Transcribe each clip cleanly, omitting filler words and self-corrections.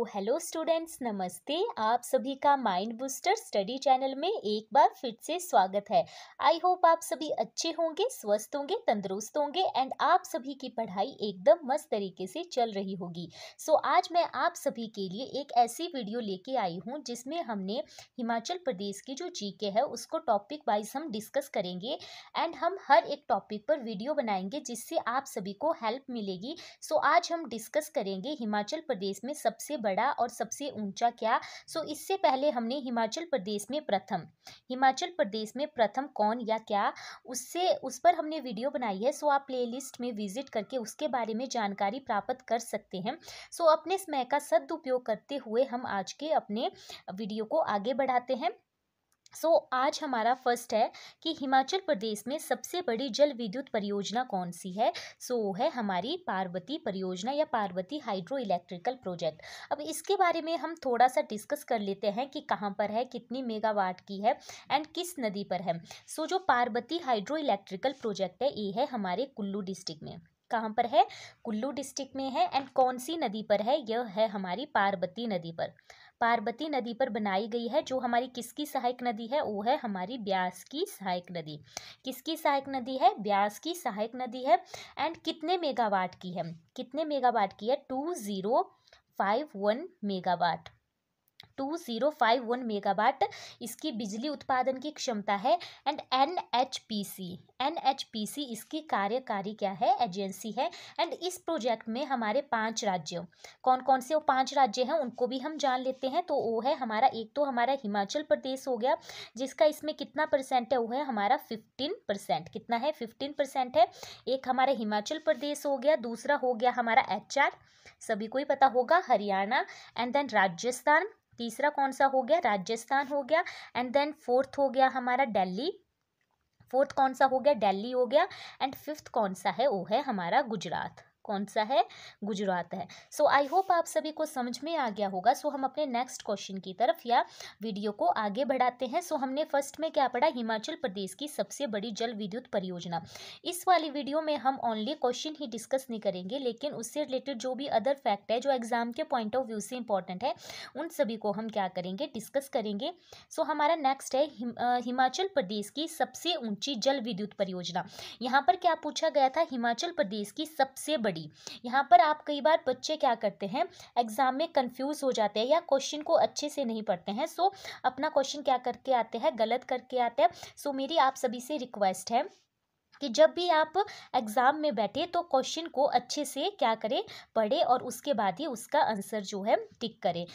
Hello students, नमस्ते। आप सभी का माइंड बूस्टर स्टडी चैनल में एक बार फिर से स्वागत है। आई होप आप सभी अच्छे होंगे, स्वस्थ होंगे, तंदुरुस्त होंगे एंड आप सभी की पढ़ाई एकदम मस्त तरीके से चल रही होगी। सो आज मैं आप सभी के लिए एक ऐसी वीडियो लेके आई हूँ जिसमें हमने हिमाचल प्रदेश की जो जीके है उसको टॉपिक वाइज हम डिस्कस करेंगे एंड हम हर एक टॉपिक पर वीडियो बनाएंगे जिससे आप सभी को हेल्प मिलेगी। सो आज हम डिस्कस करेंगे हिमाचल प्रदेश में सबसे बड़ा और सबसे ऊंचा क्या। इससे पहले हमने हिमाचल प्रदेश में प्रथम कौन या क्या, उस पर हमने वीडियो बनाई है। आप प्लेलिस्ट में विजिट करके उसके बारे में जानकारी प्राप्त कर सकते हैं। अपने समय का सदुपयोग करते हुए हम आज के अपने वीडियो को आगे बढ़ाते हैं। आज हमारा फर्स्ट है कि हिमाचल प्रदेश में सबसे बड़ी जल विद्युत परियोजना कौन सी है। है हमारी पार्वती परियोजना या पार्वती हाइड्रो इलेक्ट्रिकल प्रोजेक्ट। अब इसके बारे में हम थोड़ा सा डिस्कस कर लेते हैं कि कहाँ पर है, कितनी मेगावाट की है एंड किस नदी पर है। जो पार्वती हाइड्रो इलेक्ट्रिकल प्रोजेक्ट है ये है हमारे कुल्लू डिस्ट्रिक्ट में। कहाँ पर है? कुल्लू डिस्ट्रिक्ट में है। एंड कौन सी नदी पर है? यह है हमारी पार्वती नदी पर। पार्वती नदी पर बनाई गई है। जो हमारी किसकी सहायक नदी है? वो है हमारी ब्यास की सहायक नदी। किसकी सहायक नदी है? ब्यास की सहायक नदी है। एंड कितने मेगावाट की है? कितने मेगावाट की है? 2051 मेगावाट। 2051 मेगावाट इसकी बिजली उत्पादन की क्षमता है। एंड एनएचपीसी इसकी कार्यकारी क्या है? एजेंसी है। एंड इस प्रोजेक्ट में हमारे 5 राज्य, कौन कौन से वो 5 राज्य हैं उनको भी हम जान लेते हैं। तो वो है हमारा, एक तो हमारा हिमाचल प्रदेश हो गया जिसका इसमें कितना परसेंट है? वो है हमारा 15%। कितना है? 15% है। एक हमारा हिमाचल प्रदेश हो गया, दूसरा हो गया हमारा HR, सभी को ही पता होगा, हरियाणा। एंड देन राजस्थान, तीसरा कौन सा हो गया? राजस्थान हो गया। एंड देन फोर्थ हो गया हमारा दिल्ली। फोर्थ कौन सा हो गया? दिल्ली हो गया। एंड फिफ्थ कौन सा है? वो है हमारा गुजरात। कौन सा है? गुजरात है। आई होप आप सभी को समझ में आ गया होगा। हम अपने नेक्स्ट क्वेश्चन की तरफ या वीडियो को आगे बढ़ाते हैं। हमने फर्स्ट में क्या पढ़ा? हिमाचल प्रदेश की सबसे बड़ी जल विद्युत परियोजना। इस वाली वीडियो में हम ओनली क्वेश्चन ही डिस्कस नहीं करेंगे, लेकिन उससे रिलेटेड जो भी अदर फैक्ट है जो एग्जाम के पॉइंट ऑफ व्यू से इंपॉर्टेंट है उन सभी को हम क्या करेंगे? डिस्कस करेंगे। हमारा नेक्स्ट है हिमाचल प्रदेश की सबसे ऊंची जल विद्युत परियोजना। यहाँ पर क्या पूछा गया था? हिमाचल प्रदेश की सबसे बड़ी। यहाँ पर आप कई बार बच्चे क्या करते हैं, एग्जाम में कंफ्यूज हो जाते हैं या क्वेश्चन को अच्छे से नहीं पढ़ते हैं। अपना क्वेश्चन क्या करके आते हैं? गलत करके आते हैं। मेरी आप सभी से रिक्वेस्ट है कि जब भी आप एग्ज़ाम में बैठे तो क्वेश्चन को अच्छे से क्या करें? पढ़े और उसके बाद ही उसका आंसर जो है टिक करें।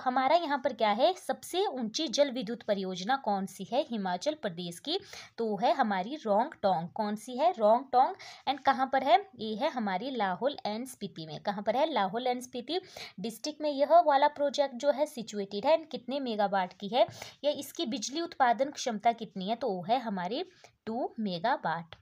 हमारा यहाँ पर क्या है? सबसे ऊंची जल विद्युत परियोजना कौन सी है हिमाचल प्रदेश की? तो है हमारी रोंगटोंग। कौन सी है? रोंगटोंग। एंड कहाँ पर है? ये है हमारी लाहौल एंड स्पीति में। कहाँ पर है? लाहौल एंड स्पीति डिस्ट्रिक्ट में यह वाला प्रोजेक्ट जो है सिचुएटेड है। एंड कितने मेगावाट की है या इसकी बिजली उत्पादन क्षमता कितनी है? तो वो है हमारी 2 मेगावाट।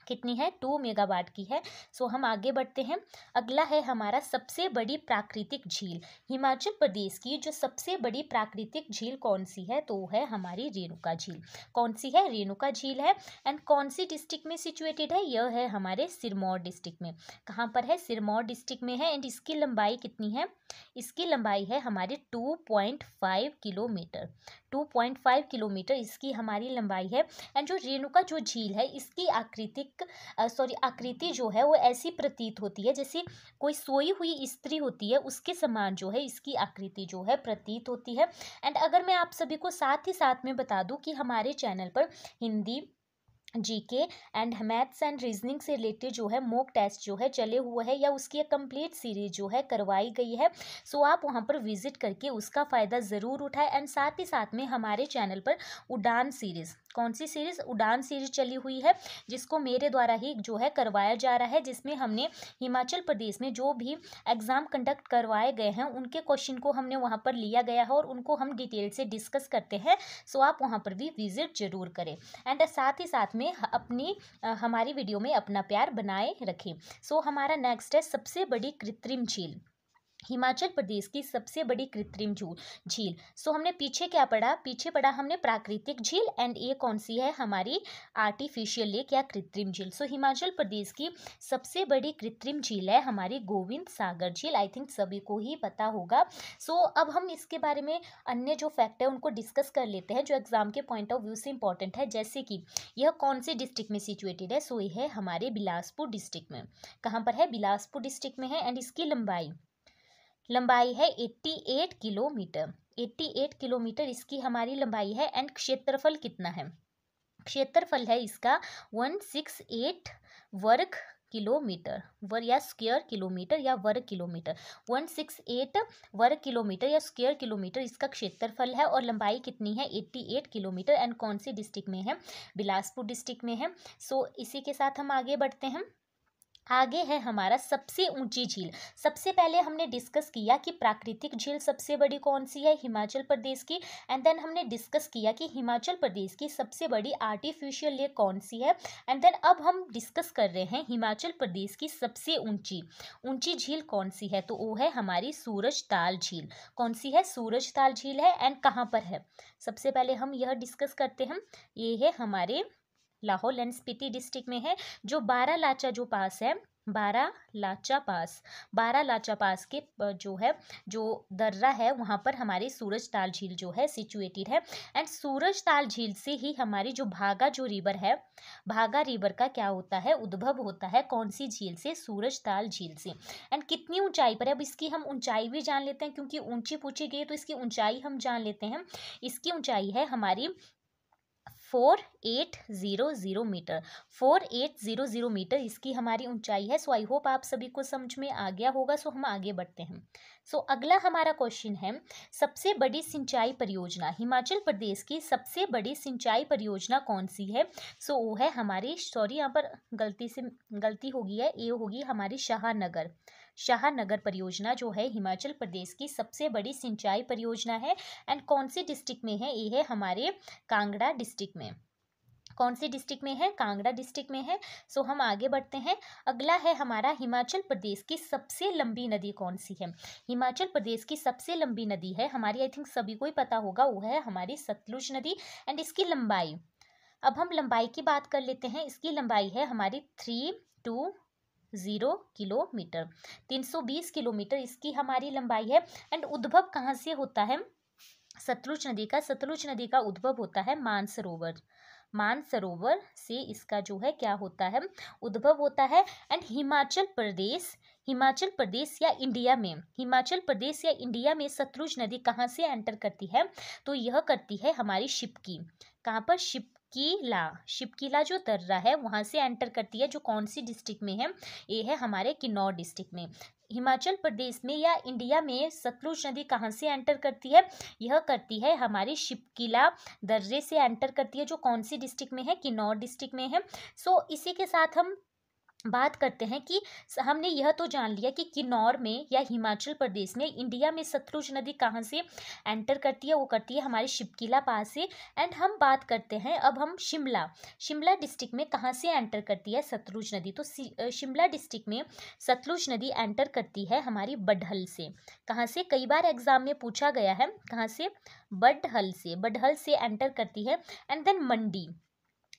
कितनी है? 2 मेगावाट की है। हम आगे बढ़ते हैं। अगला है हमारा सबसे बड़ी प्राकृतिक झील। हिमाचल प्रदेश की जो सबसे बड़ी प्राकृतिक झील कौन सी है? तो है हमारी रेणुका झील। कौन सी है? रेणुका झील है। एंड कौन सी डिस्ट्रिक्ट में सिचुएटेड है? यह है हमारे सिरमौर डिस्ट्रिक्ट में। कहाँ पर है? सिरमौर डिस्ट्रिक्ट में है। एंड इसकी लंबाई कितनी है? इसकी लंबाई है हमारी 2.5 किलोमीटर। 2.5 किलोमीटर इसकी हमारी लंबाई है। एंड जो रेणुका जो झील है इसकी आकृति जो है वो ऐसी प्रतीत होती है जैसे कोई सोई हुई स्त्री होती है, उसके समान जो है इसकी आकृति जो है प्रतीत होती है। एंड अगर मैं आप सभी को साथ ही साथ में बता दूं कि हमारे चैनल पर Hindi, GK and maths and reasoning से रिलेटेड जो है मॉक टेस्ट जो है चले हुए हैं या उसकी एक कंप्लीट सीरीज जो है करवाई गई है। आप वहां पर विजिट करके उसका फ़ायदा ज़रूर उठाएं। एंड साथ ही साथ में हमारे चैनल पर उड़ान सीरीज़, कौन सी सीरीज़? उड़ान सीरीज चली हुई है जिसको मेरे द्वारा ही जो है करवाया जा रहा है, जिसमें हमने हिमाचल प्रदेश में जो भी एग्ज़ाम कंडक्ट करवाए गए हैं उनके क्वेश्चन को हमने वहाँ पर लिया गया है और उनको हम डिटेल से डिस्कस करते हैं। आप वहाँ पर भी विजिट जरूर करें। एंड साथ ही साथ में अपनी हमारी वीडियो में अपना प्यार बनाए रखें। हमारा नेक्स्ट है सबसे बड़ी कृत्रिम झील। हिमाचल प्रदेश की सबसे बड़ी कृत्रिम झील। सो हमने पीछे क्या पढ़ा, पीछे पढ़ा हमने प्राकृतिक झील, एंड ये कौन सी है, हमारी आर्टिफिशियल लेक या कृत्रिम झील। सो हिमाचल प्रदेश की सबसे बड़ी कृत्रिम झील है हमारी गोविंद सागर झील। आई थिंक सभी को ही पता होगा। सो अब हम इसके बारे में अन्य जो फैक्ट है उनको डिस्कस कर लेते हैं जो एग्जाम के पॉइंट ऑफ व्यू से इंपॉर्टेंट है। जैसे कि यह कौन से डिस्ट्रिक्ट में सिचुएटेड है, सो यह है हमारे बिलासपुर डिस्ट्रिक्ट में। कहाँ पर है, बिलासपुर डिस्ट्रिक्ट में है। एंड इसकी लंबाई है 88 किलोमीटर। 88 किलोमीटर इसकी हमारी लंबाई है। एंड क्षेत्रफल कितना है, क्षेत्रफल है इसका 168 वर्ग किलोमीटर, या स्क्वायर किलोमीटर या वर्ग किलोमीटर। 168 वर्ग किलोमीटर या स्क्वायर किलोमीटर इसका क्षेत्रफल है। और लंबाई कितनी है, 88 किलोमीटर। एंड कौन सी डिस्ट्रिक्ट में है, बिलासपुर डिस्ट्रिक्ट में है। सो इसी के साथ हम आगे बढ़ते हैं। आगे है हमारा सबसे ऊंची झील। सबसे पहले हमने डिस्कस किया कि प्राकृतिक झील सबसे बड़ी कौन सी है, हिमाचल प्रदेश की। एंड देन हमने डिस्कस किया कि हिमाचल प्रदेश की सबसे बड़ी आर्टिफिशियल लेक कौन सी है। एंड देन अब हम डिस्कस कर रहे हैं हिमाचल प्रदेश की सबसे ऊंची झील कौन सी है, तो वो है हमारी सूरजताल झील। कौन सी है, सूरजताल झील है। एंड कहाँ पर है, सबसे पहले हम यह डिस्कस करते हैं। ये है हमारे लाहौल एंड स्पीति डिस्ट्रिक्ट में है। जो बारालाचा जो पास है, बारालाचा पास के जो है, जो दर्रा है वहाँ पर हमारी सूरजताल झील जो है सिचुएटेड है। एंड सूरजताल झील से ही हमारी जो भागा जो रिवर है, भागा रिवर का क्या होता है, उद्भव होता है कौन सी झील से, सूरजताल झील से। एंड कितनी ऊंचाई पर है, अब इसकी हम ऊंचाई भी जान लेते हैं क्योंकि ऊंची पूछी गई तो इसकी ऊंचाई हम जान लेते हैं। इसकी ऊंचाई है हमारी 4800 मीटर। 4800 मीटर इसकी हमारी ऊंचाई है। सो आई होप आप सभी को समझ में आ गया होगा। सो हम आगे बढ़ते हैं। सो अगला हमारा क्वेश्चन है, सबसे बड़ी सिंचाई परियोजना, हिमाचल प्रदेश की सबसे बड़ी सिंचाई परियोजना कौन सी है। सो वो है हमारी, सॉरी यहाँ पर गलती हो गई है, ये होगी हमारी शाहनगर परियोजना जो है हिमाचल प्रदेश की सबसे बड़ी सिंचाई परियोजना है। एंड कौन सी डिस्ट्रिक्ट में है, ये है हमारे कांगड़ा डिस्ट्रिक्ट में। कौन सी डिस्ट्रिक्ट में है, कांगड़ा डिस्ट्रिक्ट में है। सो हम आगे बढ़ते हैं। अगला है हमारा, हिमाचल प्रदेश की सबसे लंबी नदी कौन सी है। हिमाचल प्रदेश की सबसे लंबी नदी है हमारी, आई थिंक सभी को ही पता होगा, वो है हमारी सतलुज नदी। एंड इसकी लंबाई, अब हम लंबाई की बात कर लेते हैं। इसकी लंबाई है हमारी 320 किलोमीटर, 320 किलोमीटर इसकी हमारी लंबाई है। एंड उद्भव कहाँ से होता है, सतलुज नदी का उद्भव होता है मानसरोवर से इसका जो है क्या होता है, उद्भव होता है। एंड हिमाचल प्रदेश या इंडिया में सतलुज नदी कहाँ से एंटर करती है, तो यह करती है हमारी शिपकी। कहाँ पर, शिपकीला जो दर्रा है वहां से एंटर करती है, जो कौन सी डिस्ट्रिक्ट में है, ये है हमारे किन्नौर डिस्ट्रिक्ट में। हिमाचल प्रदेश में या इंडिया में सतलुज नदी कहाँ से एंटर करती है, यह करती है हमारी शिपकीला दर्रे से एंटर करती है, जो कौन सी डिस्ट्रिक्ट में है, किन्नौर डिस्ट्रिक्ट में है। सो इसी के साथ हम बात करते हैं कि हमने यह तो जान लिया कि किन्नौर में या हिमाचल प्रदेश में, इंडिया में सतलुज नदी कहाँ से एंटर करती है, वो करती है हमारे शिपकीला पास से। एंड हम बात करते हैं अब हम शिमला डिस्ट्रिक्ट में कहाँ से एंटर करती है सतलुज नदी, तो शिमला डिस्ट्रिक्ट में सतलुज नदी एंटर करती है हमारी बडहल से। कहाँ से, कई बार एग्जाम में पूछा गया है, कहाँ से, बडहल से एंटर करती है। एंड देन मंडी,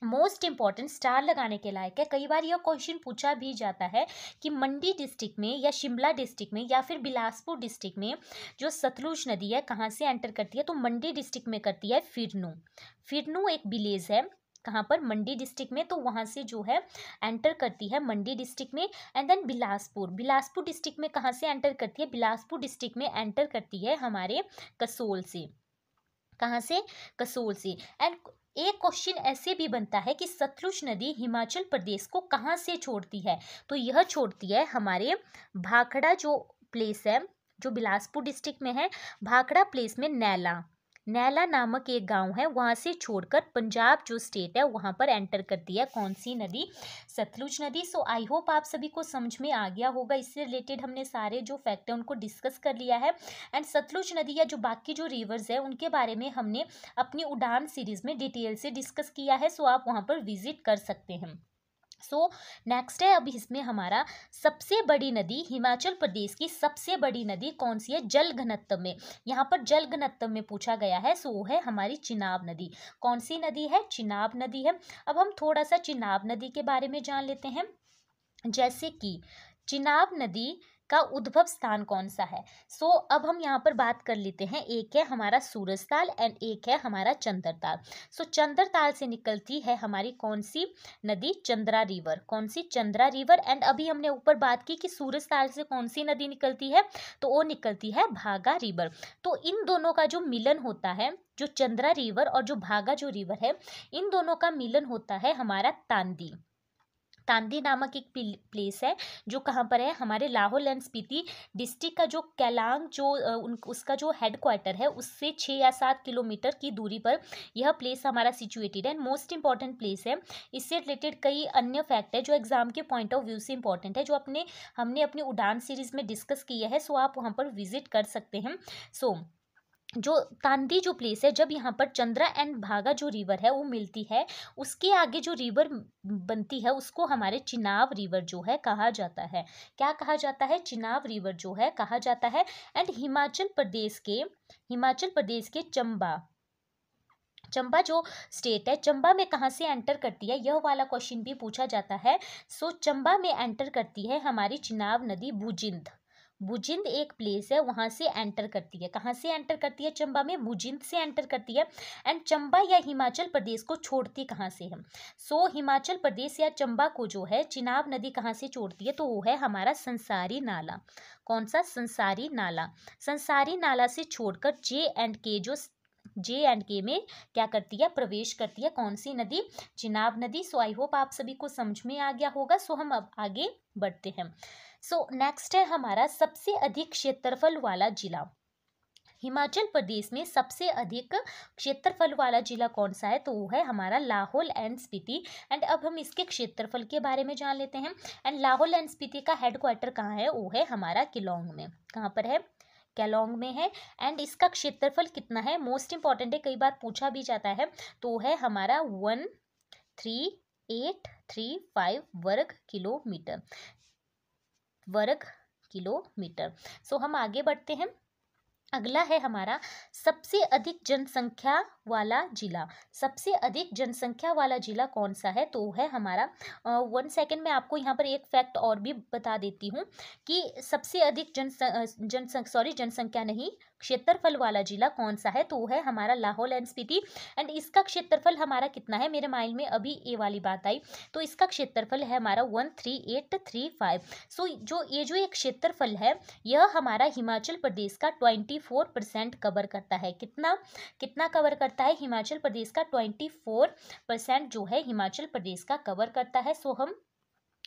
मोस्ट इंपॉर्टेंट, स्टार लगाने के लायक है। कई बार यह क्वेश्चन पूछा भी जाता है कि मंडी डिस्ट्रिक्ट में या शिमला डिस्ट्रिक्ट में या फिर बिलासपुर डिस्ट्रिक्ट में जो सतलुज नदी है कहाँ से एंटर करती है, तो मंडी डिस्ट्रिक्ट में करती है फिरनू एक विलेज है, कहाँ पर, मंडी डिस्ट्रिक्ट में, तो वहाँ से जो है एंटर करती है मंडी डिस्ट्रिक्ट में। एंड देन बिलासपुर डिस्ट्रिक्ट में कहाँ से एंटर करती है, बिलासपुर डिस्ट्रिक्ट में एंटर करती है हमारे कसोल से। कहाँ से, कसोल से। एंड एक क्वेश्चन ऐसे भी बनता है कि सतलुज नदी हिमाचल प्रदेश को कहाँ से छोड़ती है, तो यह छोड़ती है हमारे भाखड़ा जो प्लेस है, जो बिलासपुर डिस्ट्रिक्ट में है, भाखड़ा प्लेस में नैला नामक एक गांव है, वहां से छोड़कर पंजाब जो स्टेट है वहां पर एंटर करती है कौन सी नदी, सतलुज नदी। सो आई होप आप सभी को समझ में आ गया होगा। इससे रिलेटेड हमने सारे जो फैक्ट है उनको डिस्कस कर लिया है। एंड सतलुज नदी या जो बाकी जो रिवर्स है उनके बारे में हमने अपनी उड़ान सीरीज में डिटेल से डिस्कस किया है। सो आप वहां पर विजिट कर सकते हैं। सो नेक्स्ट है, अभी इसमें हमारा सबसे बड़ी नदी, हिमाचल प्रदेश की सबसे बड़ी नदी कौन सी है जल घनत्व में। यहाँ पर जल घनत्व में पूछा गया है, सो वो है हमारी चिनाब नदी। कौन सी नदी है? चिनाब नदी है। अब हम थोड़ा सा चिनाब नदी के बारे में जान लेते हैं। जैसे कि चिनाब नदी का उद्भव स्थान कौन सा है। सो अब हम यहाँ पर बात कर लेते हैं, एक है हमारा सूरजताल एंड एक है हमारा चंद्रताल। सो चंद्रताल से निकलती है हमारी कौन सी नदी? चंद्रा रिवर। कौन सी? चंद्रा रिवर। एंड अभी हमने ऊपर बात की कि सूरजताल से कौन सी नदी निकलती है, तो वो निकलती है भागा रिवर। तो इन दोनों का जो मिलन होता है, जो चंद्रा रिवर और जो भागा जो रिवर है, इन दोनों का मिलन होता है हमारा तांदी। तांदी नामक एक प्लेस है जो कहाँ पर है? हमारे लाहौल एंड स्पीति डिस्ट्रिक्ट का जो केलांग जो उसका जो हेडक्वार्टर है उससे 6 या 7 किलोमीटर की दूरी पर यह प्लेस हमारा सिचुएटेड है। मोस्ट इंपॉर्टेंट प्लेस है। इससे रिलेटेड कई अन्य फैक्ट है जो एग्जाम के पॉइंट ऑफ व्यू से इंपॉर्टेंट है, जो हमने अपनी उड़ान सीरीज में डिस्कस किया है। सो आप वहाँ पर विजिट कर सकते हैं। सो जो तांदी जो प्लेस है, जब यहाँ पर चंद्रा एंड भागा जो रिवर है वो मिलती है, उसके आगे जो रिवर बनती है उसको हमारे चिनाब रिवर जो है कहा जाता है। क्या कहा जाता है? चिनाब रिवर जो है कहा जाता है। एंड हिमाचल प्रदेश के चंबा जो स्टेट है, चंबा में कहाँ से एंटर करती है, यह वाला क्वेश्चन भी पूछा जाता है। सो चंबा में एंटर करती है हमारी चिनाब नदी बुजिंद एक प्लेस है, वहां से एंटर करती है। कहाँ से एंटर करती है? चंबा में बुजिंद से एंटर करती है। एंड चंबा या हिमाचल प्रदेश को छोड़ती कहाँ से है? सो हिमाचल प्रदेश या चंबा को जो है चिनाब नदी कहाँ से छोड़ती है, तो वो है हमारा संसारी नाला। कौन सा? संसारी नाला। संसारी नाला से छोड़कर जे एंड के में क्या करती है? प्रवेश करती है। कौन सी नदी? चिनाब नदी। सो आई होप आप सभी को समझ में आ गया होगा। सो हम अब आगे बढ़ते हैं। सो नेक्स्ट है हमारा सबसे अधिक क्षेत्रफल वाला जिला। हिमाचल प्रदेश में सबसे अधिक क्षेत्रफल वाला जिला कौन सा है, तो वो है हमारा लाहौल एंड स्पीति। एंड अब हम इसके क्षेत्रफल के बारे में जान लेते हैं। एंड लाहौल एंड स्पीति का हेडक्वार्टर कहाँ है? वो है हमारा केलोंग में। कहाँ पर है? केलोंग में है। एंड इसका क्षेत्रफल कितना है? मोस्ट इंपॉर्टेंट है, कई बार पूछा भी जाता है। तो है हमारा 13,835 वर्ग किलोमीटर। सो हम आगे बढ़ते हैं। अगला है हमारा सबसे अधिक जनसंख्या वाला जिला। सबसे अधिक जनसंख्या वाला जिला कौन सा है, तो है हमारा 1 सेकेंड में आपको यहाँ पर एक फैक्ट और भी बता देती हूँ कि सबसे अधिक जनसंख्या नहीं, क्षेत्रफल वाला जिला कौन सा है, तो वो है हमारा लाहौल एंड स्पीति। एंड इसका क्षेत्रफल हमारा कितना है? मेरे माइंड में अभी ये वाली बात आई, तो इसका क्षेत्रफल है हमारा 13,835। सो जो एक क्षेत्रफल है, यह हमारा हिमाचल प्रदेश का 24% कवर करता है। कितना कवर करता है? हिमाचल प्रदेश का 24% जो है हिमाचल प्रदेश का कवर करता है। सो हम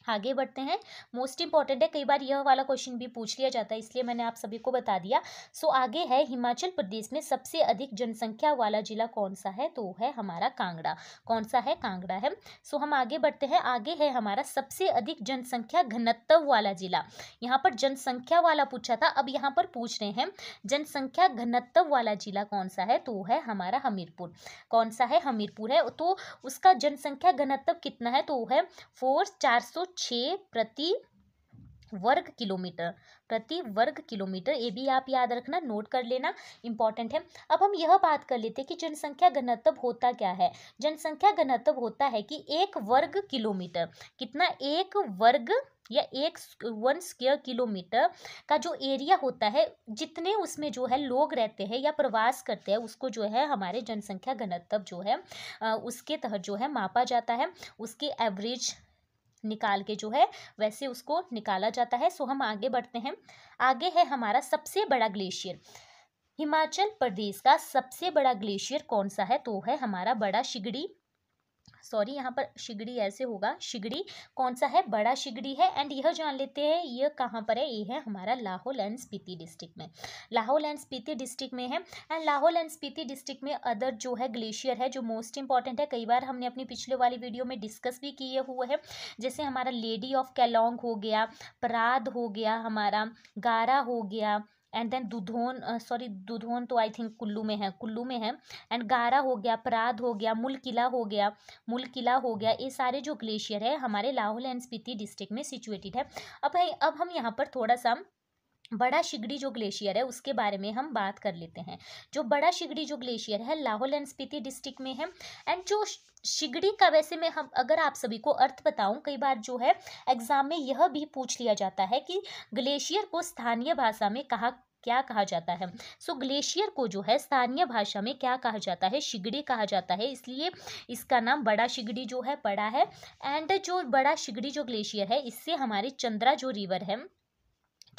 आगे बढ़ते हैं। मोस्ट इंपॉर्टेंट है, कई बार यह वाला क्वेश्चन भी पूछ लिया जाता है, इसलिए मैंने आप सभी को बता दिया। सो आगे है हिमाचल प्रदेश में सबसे अधिक जनसंख्या वाला जिला कौन सा है, तो है हमारा कांगड़ा। कौन सा है? कांगड़ा है। सो हम आगे बढ़ते हैं। आगे है हमारा सबसे अधिक जनसंख्या घनत्व वाला जिला। यहाँ पर जनसंख्या वाला पूछा था, अब यहाँ पर पूछ रहे हैं जनसंख्या घनत्व वाला जिला कौन सा है, तो है हमारा हमीरपुर। कौन सा है? हमीरपुर है। तो उसका जनसंख्या घनत्व कितना है, तो है 406 प्रति वर्ग किलोमीटर। ये भी आप याद रखना, नोट कर लेना, इंपॉर्टेंट है। अब हम यह बात कर लेते हैं कि जनसंख्या घनत्व होता क्या है। जनसंख्या घनत्व होता है कि एक वर्ग किलोमीटर, कितना? एक वर्ग या 1 स्क्वायर किलोमीटर का जो एरिया होता है, जितने उसमें जो है लोग रहते हैं या प्रवास करते हैं, उसको जो है हमारे जनसंख्या घनत्व जो है उसके तहत जो है मापा जाता है। उसके एवरेज निकाल के जो है वैसे उसको निकाला जाता है। सो हम आगे बढ़ते हैं। आगे है हमारा सबसे बड़ा ग्लेशियर। हिमाचल प्रदेश का सबसे बड़ा ग्लेशियर कौन सा है, तो है हमारा बड़ा शिगड़ी। सॉरी, यहाँ पर शिगड़ी ऐसे होगा, शिगड़ी। कौन सा है? बड़ा शिगड़ी है। एंड यह जान लेते हैं यह कहाँ पर है, ये है हमारा लाहौल एंड स्पीति डिस्ट्रिक्ट में। लाहौल एंड स्पीति डिस्ट्रिक्ट में है। And Lahaul and Spiti district में अदर जो है ग्लेशियर है जो मोस्ट इंपॉर्टेंट है, कई बार हमने अपनी पिछले वाली वीडियो में डिस्कस भी किए हुए हैं। जैसे हमारा लेडी ऑफ केलोंग हो गया, पराद हो गया, हमारा गारा हो गया, एंड देन दुधोन तो आई थिंक कुल्लू में है। एंड गारा हो गया, पराद हो गया, मुल किला हो गया, ये सारे जो ग्लेशियर है हमारे लाहौल एंड स्पीति डिस्ट्रिक्ट में सिचुएटेड है। अब हम यहाँ पर थोड़ा सा बड़ा शिगड़ी जो ग्लेशियर है उसके बारे में हम बात कर लेते हैं। जो बड़ा शिगड़ी जो ग्लेशियर है लाहौल एंड स्पीति डिस्ट्रिक्ट में है। एंड जो शिगड़ी का वैसे में हम अगर आप सभी को अर्थ बताऊं, कई बार जो है एग्जाम में यह भी पूछ लिया जाता है कि ग्लेशियर को स्थानीय भाषा में क्या कहा जाता है। सो ग्लेशियर को जो है स्थानीय भाषा में क्या कहा जाता है, शिगड़ी कहा जाता है, इसलिए इसका नाम बड़ा शिगड़ी जो है पड़ा है। एंड जो बड़ा शिगड़ी जो ग्लेशियर है इससे हमारी चंद्रा जो रिवर है,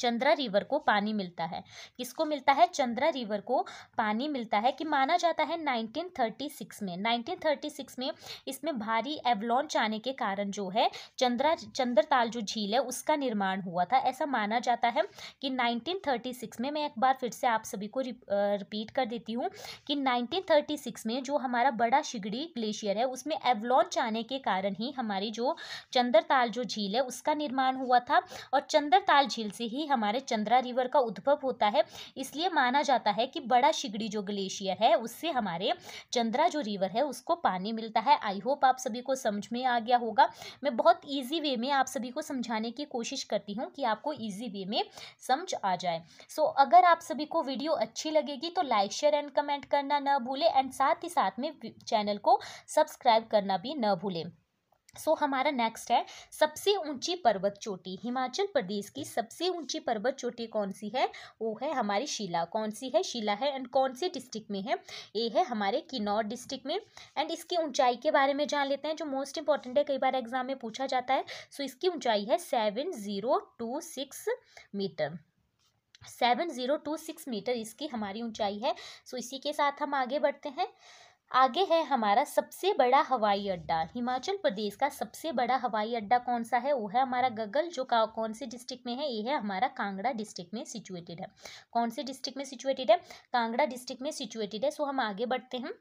चंद्रा रिवर को पानी मिलता है। किसको मिलता है? चंद्रा रिवर को पानी मिलता है। कि माना जाता है 1936 में इसमें भारी एवलॉन्च आने के कारण जो है चंद्रताल जो झील है उसका निर्माण हुआ था। ऐसा माना जाता है कि 1936 में, मैं एक बार फिर से आप सभी को रिपीट कर देती हूँ कि 1936 में जो हमारा बड़ा शिगड़ी ग्लेशियर है उसमें एवलॉन्च आने के कारण ही हमारी जो चंद्रताल जो झील है उसका निर्माण हुआ था। और चंद्रताल झील से ही हमारे चंद्रा रिवर का उद्भव होता है। इसलिए माना जाता है कि बड़ा शिगड़ी जो ग्लेशियर है उससे हमारे चंद्रा जो रिवर है उसको पानी मिलता है। आई होप आप सभी को समझ में आ गया होगा। मैं बहुत इजी वे में आप सभी को समझाने की कोशिश करती हूँ कि आपको इजी वे में समझ आ जाए। सो अगर आप सभी को वीडियो अच्छी लगेगी तो लाइक शेयर एंड कमेंट करना न भूलें। एंड साथ ही साथ में चैनल को सब्सक्राइब करना भी न भूलें। हमारा नेक्स्ट है सबसे ऊंची पर्वत चोटी। हिमाचल प्रदेश की सबसे ऊंची पर्वत चोटी कौन सी है? वो है हमारी शिला। कौन सी है? शिला है। एंड कौन सी डिस्ट्रिक्ट में है? ये है हमारे किन्नौर डिस्ट्रिक्ट में। एंड इसकी ऊंचाई के बारे में जान लेते हैं जो मोस्ट इंपॉर्टेंट है, कई बार एग्जाम में पूछा जाता है। इसकी ऊंचाई है 7026 मीटर। 7026 मीटर इसकी हमारी ऊंचाई है। इसी के साथ हम आगे बढ़ते हैं। आगे है हमारा सबसे बड़ा हवाई अड्डा। हिमाचल प्रदेश का सबसे बड़ा हवाई अड्डा कौन सा है? वो है हमारा गगल, जो कौन से डिस्ट्रिक्ट में है? ये है हमारा कांगड़ा डिस्ट्रिक्ट में सिचुएटेड है। कौन से डिस्ट्रिक्ट में सिचुएटेड है? कांगड़ा डिस्ट्रिक्ट में सिचुएटेड है। हम आगे बढ़ते हैं।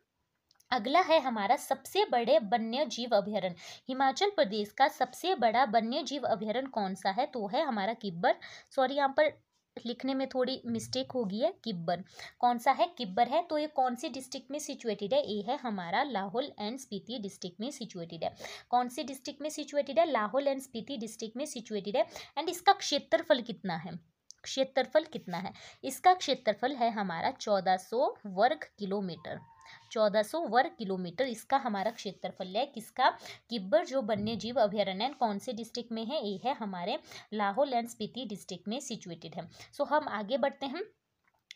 अगला है हमारा सबसे बड़े वन्य जीव अभ्यारण्य। हिमाचल प्रदेश का सबसे बड़ा वन्य जीव अभ्यारण्य कौन सा है? तो है हमारा किब्बर। सॉरी, यहाँ पर लिखने में थोड़ी मिस्टेक हो गई है। किब्बर कौन सा है? किब्बर है। तो ये कौन सी डिस्ट्रिक्ट में सिचुएटेड है? ये है हमारा लाहौल एंड स्पीति डिस्ट्रिक्ट में सिचुएटेड है। कौन सी डिस्ट्रिक्ट में सिचुएटेड है? लाहौल एंड स्पीति डिस्ट्रिक्ट में सिचुएटेड है। एंड इसका क्षेत्रफल कितना है? क्षेत्रफल कितना है? इसका क्षेत्रफल है हमारा 1400 वर्ग किलोमीटर। 1400 वर्ग किलोमीटर इसका हमारा क्षेत्रफल है। किसका? किब्बर जो वन्य जीव अभ्यारण्य कौन से डिस्ट्रिक्ट में है? ये है हमारे लाहौल एंड स्पीति डिस्ट्रिक्ट में सिचुएटेड है। हम आगे बढ़ते हैं।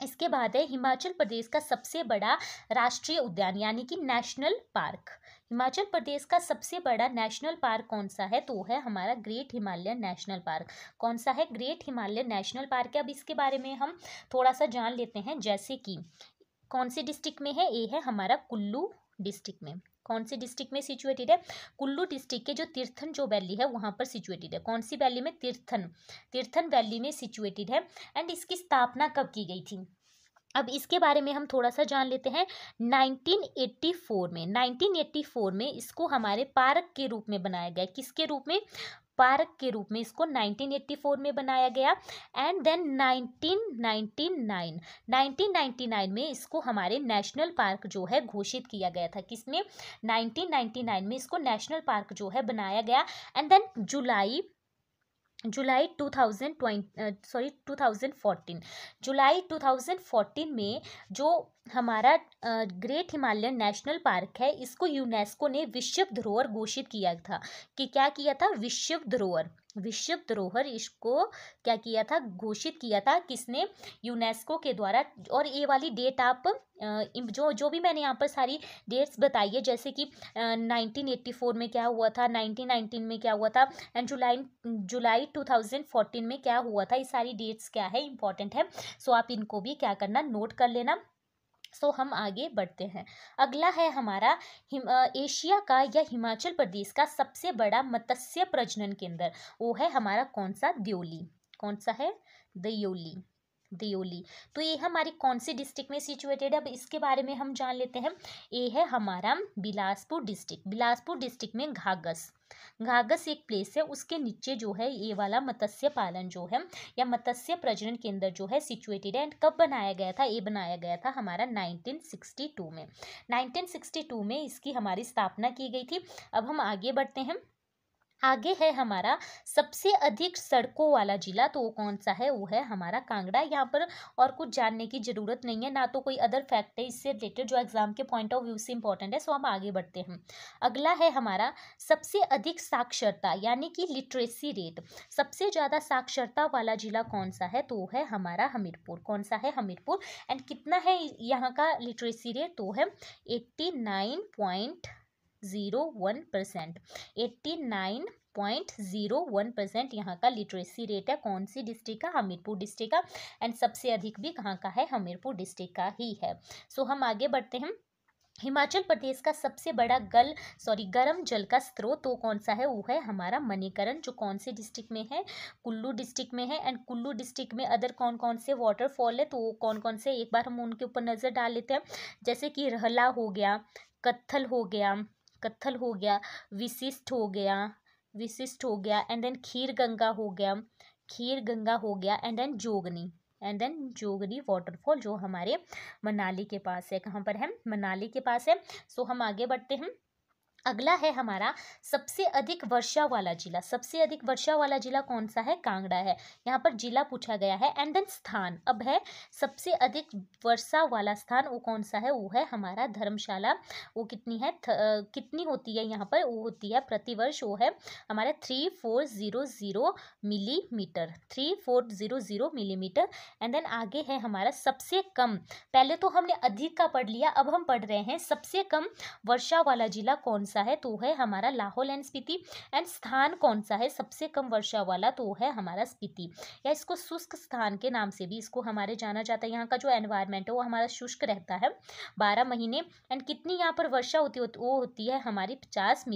इसके बाद है हिमाचल प्रदेश का सबसे बड़ा राष्ट्रीय उद्यान यानी कि नेशनल पार्क। हिमाचल प्रदेश का सबसे बड़ा नेशनल पार्क कौन सा है? तो है हमारा ग्रेट हिमालयन नेशनल पार्क। कौन सा है? ग्रेट हिमालयन नेशनल पार्क है। अब इसके बारे में हम थोड़ा सा जान लेते हैं। जैसे कि कौन सी डिस्ट्रिक्ट में है? ये है हमारा कुल्लू डिस्ट्रिक्ट में। कौन सी डिस्ट्रिक्ट में सिचुएटेड है? कुल्लू डिस्ट्रिक्ट के जो तीर्थन जो वैली है वहां पर सिचुएटेड है। कौन सी वैली में? तीर्थन वैली में सिचुएटेड है। एंड इसकी स्थापना कब की गई थी? अब इसके बारे में हम थोड़ा सा जान लेते हैं। 1984 में इसको हमारे पार्क के रूप में बनाया गया। किसके रूप में? पार्क के रूप में इसको 1984 में बनाया गया। एंड देन 1999 में इसको हमारे नेशनल पार्क जो है घोषित किया गया था। किसमें? 1999 में इसको नेशनल पार्क जो है बनाया गया। एंड देन जुलाई 2014 में जो हमारा ग्रेट हिमालयन नेशनल पार्क है इसको यूनेस्को ने विश्व धरोहर घोषित किया था। कि क्या किया था? विश्व धरोहर इसको क्या किया था? घोषित किया था। किसने? यूनेस्को के द्वारा। और ये वाली डेट आप जो भी मैंने यहाँ पर सारी डेट्स बताई है, जैसे कि 1984 में क्या हुआ था, 1919 में क्या हुआ था, एंड जुलाई 2014 में क्या हुआ था, ये सारी डेट्स क्या है, इंपॉर्टेंट है। आप इनको भी क्या करना, नोट कर लेना। हम आगे बढ़ते हैं। अगला है हमारा एशिया का या हिमाचल प्रदेश का सबसे बड़ा मत्स्य प्रजनन केंद्र। वो है हमारा कौन सा? दियोली। कौन सा है? दियोली। तो ये हमारी कौन सी डिस्ट्रिक्ट में सिचुएटेड है? अब इसके बारे में हम जान लेते हैं। ये है हमारा बिलासपुर डिस्ट्रिक्ट में घाघस। घाघस एक प्लेस है, उसके नीचे जो है ये वाला मत्स्य पालन जो है या मत्स्य प्रजनन केंद्र जो है सिचुएटेड है। एंड कब बनाया गया था? ये बनाया गया था हमारा 1962 में। 1962 में इसकी हमारी स्थापना की गई थी। अब हम आगे बढ़ते हैं। आगे है हमारा सबसे अधिक सड़कों वाला जिला, तो वो कौन सा है? वो है हमारा कांगड़ा। यहाँ पर और कुछ जानने की जरूरत नहीं है, ना तो कोई अदर फैक्ट है इससे रिलेटेड जो एग्जाम के पॉइंट ऑफ व्यू से इंपॉर्टेंट है। सो हम आगे बढ़ते हैं। अगला है हमारा सबसे अधिक साक्षरता यानी कि लिटरेसी रेट। सबसे ज़्यादा साक्षरता वाला जिला कौन सा है? तो वो है हमारा हमीरपुर। कौन सा है? हमीरपुर। एंड कितना है यहाँ का लिटरेसी रेट? तो है 89.01%। 89.01% यहाँ का लिटरेसी रेट है। कौन सी डिस्ट्रिक्ट का? हमीरपुर डिस्ट्रिक्ट का। एंड सबसे अधिक भी कहाँ का है? हमीरपुर डिस्ट्रिक्ट का ही है। सो हम आगे बढ़ते हैं। हिमाचल प्रदेश का सबसे बड़ा गर्म जल का स्रोत तो कौन सा है? वो है हमारा मणिकरण, जो कौन से डिस्ट्रिक्ट में है? कुल्लू डिस्ट्रिक्ट में है। एंड कुल्लू डिस्ट्रिक्ट में अदर कौन कौन से वाटरफॉल है? तो वो कौन कौन से, एक बार हम उनके ऊपर नज़र डाल लेते हैं। जैसे कि रहला हो गया, कत्थल हो गया, विशिष्ट हो गया एंड देन खीर गंगा हो गया एंड देन जोगनी वाटरफॉल जो हमारे मनाली के पास है। कहाँ पर है? मनाली के पास है। सो हम आगे बढ़ते हैं। अगला है हमारा सबसे अधिक वर्षा वाला जिला। सबसे अधिक वर्षा वाला जिला कौन सा है? कांगड़ा है। यहाँ पर जिला पूछा गया है। एंड देन स्थान अब है सबसे अधिक वर्षा वाला स्थान वो कौन सा है? वो है हमारा धर्मशाला। वो कितनी है? कितनी होती है यहाँ पर? वो होती है प्रतिवर्ष, वो है हमारे 3400 मिलीमीटर। 3400 मिलीमीटर। एंड देन आगे है हमारा सबसे कम। पहले तो हमने अधिक का पढ़ लिया, अब हम पढ़ रहे हैं सबसे कम वर्षा वाला जिला कौन सा है? तो है हमारा लाहौल एंड स्पीति। एंड स्थान कौन सा है सबसे कम वर्षा वाला? तो है हमारा स्पीति, या इसको शुष्क स्थान के नाम से भी इसको हमारे जाना जाता है। यहाँ का जो एनवायरनमेंट है वो हमारा शुष्क रहता है 12 महीने। एंड कितनी यहाँ पर वर्षा होती है? वो होती है हमारी 50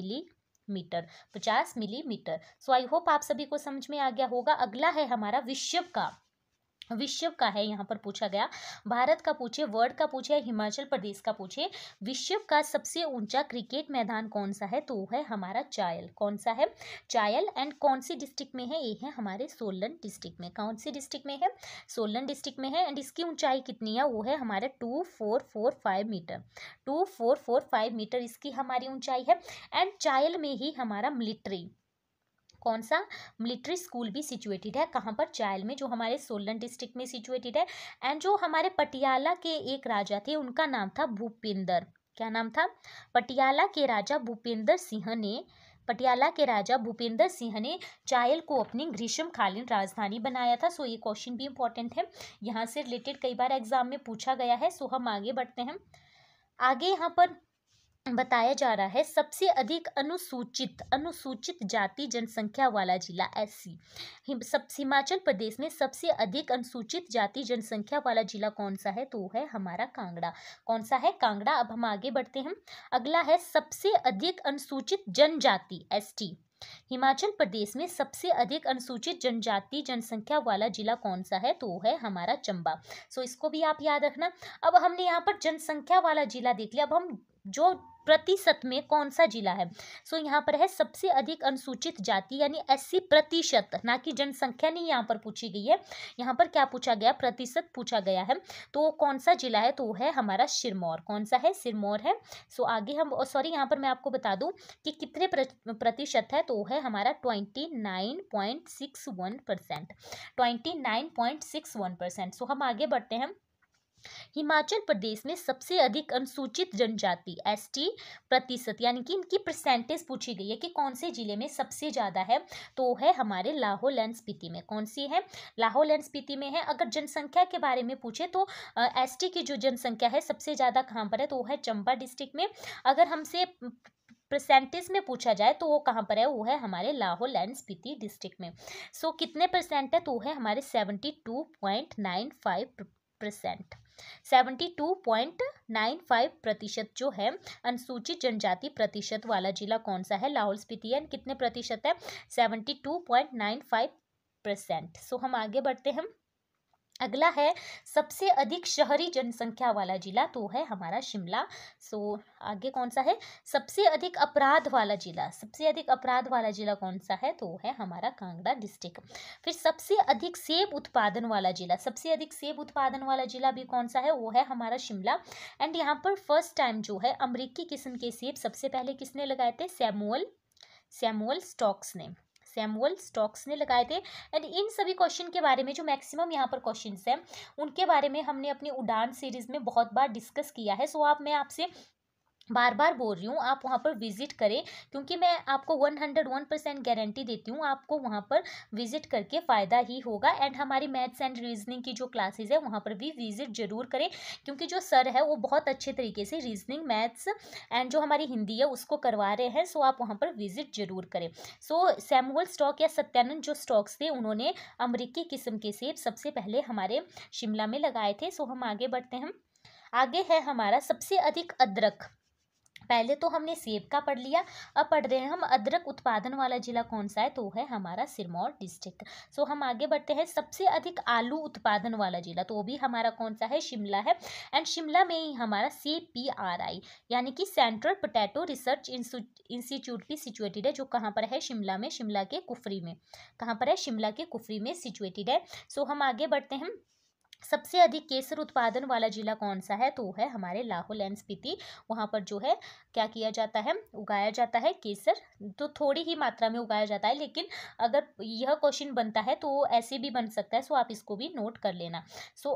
मिलीमीटर। सो आई होप आप सभी को समझ में आ गया होगा। अगला है हमारा विश्व का है। यहाँ पर पूछा गया भारत का पूछे, वर्ल्ड का पूछे, हिमाचल प्रदेश का पूछे। विश्व का सबसे ऊंचा क्रिकेट मैदान कौन सा है? तो है हमारा चायल। कौन सा है? चायल। एंड कौन सी डिस्ट्रिक्ट में है? ये है हमारे सोलन डिस्ट्रिक्ट में। कौन सी डिस्ट्रिक्ट में है? सोलन डिस्ट्रिक्ट में है। एंड इसकी ऊंचाई कितनी है? वो है हमारे 2445 मीटर। 2445 मीटर इसकी हमारी ऊंचाई है। एंड चायल में ही हमारा कौन सा? मिलिट्री स्कूल भी सिचुएटेड है। कहाँ पर? चायल में, जो हमारे सोलन डिस्ट्रिक्ट में सिचुएटेड है। एंड जो हमारे पटियाला के एक राजा थे उनका नाम था भूपेंद्र। क्या नाम था? पटियाला के राजा भूपेंद्र सिंह ने चायल को अपनी ग्रीष्मकालीन राजधानी बनाया था। सो ये क्वेश्चन भी इंपॉर्टेंट है, यहाँ से रिलेटेड कई बार एग्जाम में पूछा गया है। सो हम आगे बढ़ते हैं। आगे यहाँ पर बताया जा रहा है सबसे अधिक अनुसूचित जाति जनसंख्या वाला जिला SC। हिमाचल प्रदेश में सबसे अधिक अनुसूचित जाति जनसंख्या वाला जिला कौन सा है? तो है हमारा कांगड़ा। कौन सा है? कांगड़ा। अब हम आगे बढ़ते हैं। अगला है सबसे अधिक अनुसूचित जनजाति ST। हिमाचल प्रदेश में सबसे अधिक अनुसूचित जनजाति जनसंख्या वाला जिला कौन सा है? तो है हमारा चंबा। सो इसको भी आप याद रखना। अब हमने यहाँ पर जनसंख्या वाला जिला देख लिया, अब हम जो प्रतिशत में कौन सा जिला है? सो यहाँ पर है सबसे अधिक अनुसूचित जाति यानी SC प्रतिशत, ना कि जनसंख्या नहीं यहाँ पर पूछी गई है। यहाँ पर क्या पूछा गया? प्रतिशत पूछा गया है। तो कौन सा जिला है? तो है हमारा सिरमौर। कौन सा है? सिरमौर है। सो आगे हम यहाँ पर मैं आपको बता दूं कि कितने प्रतिशत है? तो है हमारा 29.61%। 29.61%। सो हम आगे बढ़ते हैं। हिमाचल प्रदेश में सबसे अधिक अनुसूचित जनजाति ST प्रतिशत यानी कि इनकी परसेंटेज पूछी गई है कि कौन से जिले में सबसे ज़्यादा है? तो है हमारे लाहौल एंड स्पीति में। कौन सी है? लाहौल एंड स्पीति में है। अगर जनसंख्या के बारे में पूछे तो ST की जो जनसंख्या है सबसे ज़्यादा कहाँ पर है? तो वो है चंबा डिस्ट्रिक्ट में। अगर हमसे परसेंटेज में पूछा जाए तो वो कहाँ पर है? वो है हमारे लाहौल एंड स्पीति डिस्ट्रिक्ट में। सो कितने परसेंट है? तो है हमारे 72.95%। 72.95% जो है अनुसूचित जनजाति प्रतिशत वाला जिला कौन सा है? लाहौल स्पीति है। कितने प्रतिशत है? 72.95%। सो हम आगे बढ़ते हैं। अगला है सबसे अधिक शहरी जनसंख्या वाला जिला, तो है हमारा शिमला। आगे कौन सा है, सबसे अधिक अपराध वाला जिला, सबसे अधिक अपराध वाला जिला कौन सा है, तो है हमारा कांगड़ा डिस्ट्रिक्ट। फिर सबसे अधिक सेब उत्पादन वाला जिला, सबसे अधिक सेब उत्पादन वाला जिला भी कौन सा है, वो है हमारा शिमला। एंड यहाँ पर फर्स्ट टाइम जो है अमेरिकी किस्म के सेब सबसे पहले किसने लगाए थे, सैमुअल स्टॉक्स ने लगाए थे। एंड इन सभी क्वेश्चन के बारे में जो मैक्सिमम यहाँ पर क्वेश्चंस हैं उनके बारे में हमने अपनी उड़ान सीरीज में बहुत बार डिस्कस किया है। मैं आपसे बार बार बोल रही हूँ आप वहाँ पर विजिट करें, क्योंकि मैं आपको 101% गारंटी देती हूँ आपको वहाँ पर विजिट करके फ़ायदा ही होगा। एंड हमारी मैथ्स एंड रीजनिंग की जो क्लासेस है वहाँ पर भी विजिट जरूर करें, क्योंकि जो सर है वो बहुत अच्छे तरीके से रीजनिंग, मैथ्स एंड जो हमारी हिंदी है उसको करवा रहे हैं। आप वहाँ पर विजिट जरूर करें। सैमुअल स्टॉक या सत्यानंद जो स्टॉक्स थे उन्होंने अमेरिकी किस्म के सेब सबसे पहले हमारे शिमला में लगाए थे। हम आगे बढ़ते हैं। आगे है हमारा सबसे अधिक अदरक, पहले तो हमने सेब का पढ़ लिया, अब पढ़ रहे हैं हम अदरक उत्पादन वाला जिला कौन सा है, तो है हमारा सिरमौर डिस्ट्रिक्ट। हम आगे बढ़ते हैं। सबसे अधिक आलू उत्पादन वाला जिला, तो वो भी हमारा कौन सा है, शिमला है। एंड शिमला में ही हमारा CPRI यानी कि सेंट्रल पोटैटो रिसर्च इंस्टीट्यूट भी सिचुएटेड है, जो कहाँ पर है, शिमला में, शिमला के कुफरी में। कहाँ पर है, शिमला के कुफरी में सिचुएटेड है। हम आगे बढ़ते हैं। सबसे अधिक केसर उत्पादन वाला जिला कौन सा है, तो है हमारे लाहौल एंड स्पीति। वहाँ पर जो है क्या किया जाता है, उगाया जाता है केसर, तो थोड़ी ही मात्रा में उगाया जाता है, लेकिन अगर यह क्वेश्चन बनता है तो ऐसे भी बन सकता है। आप इसको भी नोट कर लेना।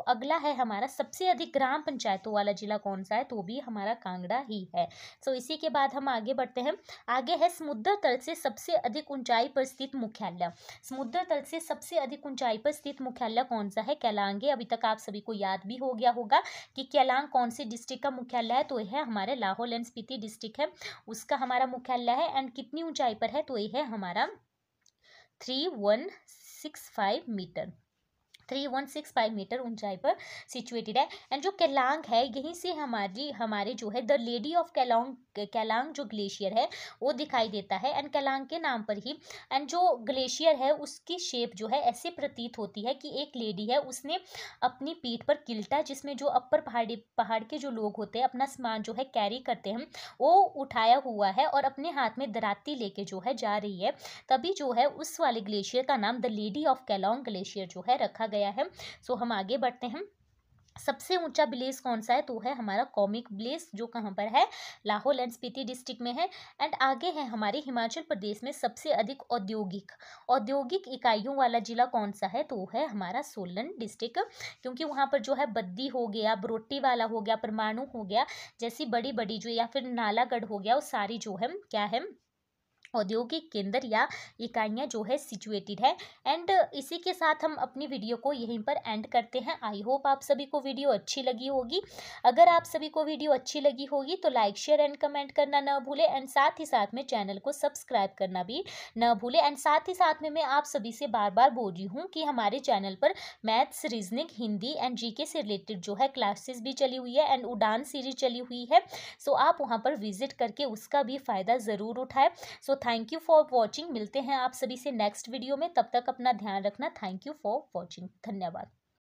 अगला है हमारा सबसे अधिक ग्राम पंचायतों वाला जिला कौन सा है, तो भी हमारा कांगड़ा ही है। इसी के बाद हम आगे बढ़ते हैं। आगे है समुद्र तल से सबसे अधिक ऊंचाई पर स्थित मुख्यालय, समुद्र तल से सबसे अधिक ऊंचाई पर स्थित मुख्यालय कौन सा है, केलांग है। अभी तक आप सभी को याद भी हो गया होगा कि केलांग कौन सी डिस्ट्रिक्ट का मुख्यालय है, तो यह हमारे लाहौल एंड स्पीति डिस्ट्रिक्ट है, उसका हमारा मुख्यालय है। एंड कितनी ऊंचाई पर है, तो यह है हमारा 3165 मीटर, 3165 मीटर ऊंचाई पर सिचुएटेड है। एंड जो केलांग है यहीं से हमारे जो है द लेडी ऑफ केलांग जो ग्लेशियर है वो दिखाई देता है। एंड केलांग के नाम पर ही एंड जो ग्लेशियर है उसकी शेप जो है ऐसे प्रतीत होती है कि एक लेडी है, उसने अपनी पीठ पर किल्टा, जिसमें जो अपर पहाड़ के जो लोग होते हैं अपना सामान जो है कैरी करते हैं, वो उठाया हुआ है और अपने हाथ में दराती लेके जो है जा रही है। तभी जो है उस वाले ग्लेशियर का नाम the lady of Keylong glacier जो है रखा गया है। हम आगे बढ़ते हैं। सबसे ऊंचा विलेज कौन सा है, तो है हमारा कॉमिक विलेज, जो कहाँ पर है, लाहौल एंड स्पीति डिस्ट्रिक्ट में है। एंड आगे है हमारे हिमाचल प्रदेश में सबसे अधिक औद्योगिक इकाइयों वाला जिला कौन सा है, तो है हमारा सोलन डिस्ट्रिक्ट, क्योंकि वहाँ पर जो है बद्दी हो गया, बरोटी वाला हो गया, परमाणु हो गया, जैसी बड़ी बड़ी जो, या फिर नालागढ़ हो गया, वो सारी जो है क्या है, औद्योगिक केंद्र या इकाइयाँ जो है सिचुएटेड है। एंड इसी के साथ हम अपनी वीडियो को यहीं पर एंड करते हैं। आई होप आप सभी को वीडियो अच्छी लगी होगी। अगर आप सभी को वीडियो अच्छी लगी होगी तो लाइक शेयर एंड कमेंट करना ना भूलें, एंड साथ ही साथ में चैनल को सब्सक्राइब करना भी ना भूलें। एंड साथ ही साथ में मैं आप सभी से बार बार बोल रही हूँ कि हमारे चैनल पर maths, reasoning, Hindi and GK से रिलेटेड जो है क्लासेस भी चली हुई है एंड उड़ान सीरीज चली हुई है। आप वहाँ पर विजिट करके उसका भी फ़ायदा ज़रूर उठाएं। Thank you for watching. मिलते हैं आप सभी से नेक्स्ट वीडियो में, तब तक अपना ध्यान रखना। Thank you for watching. धन्यवाद।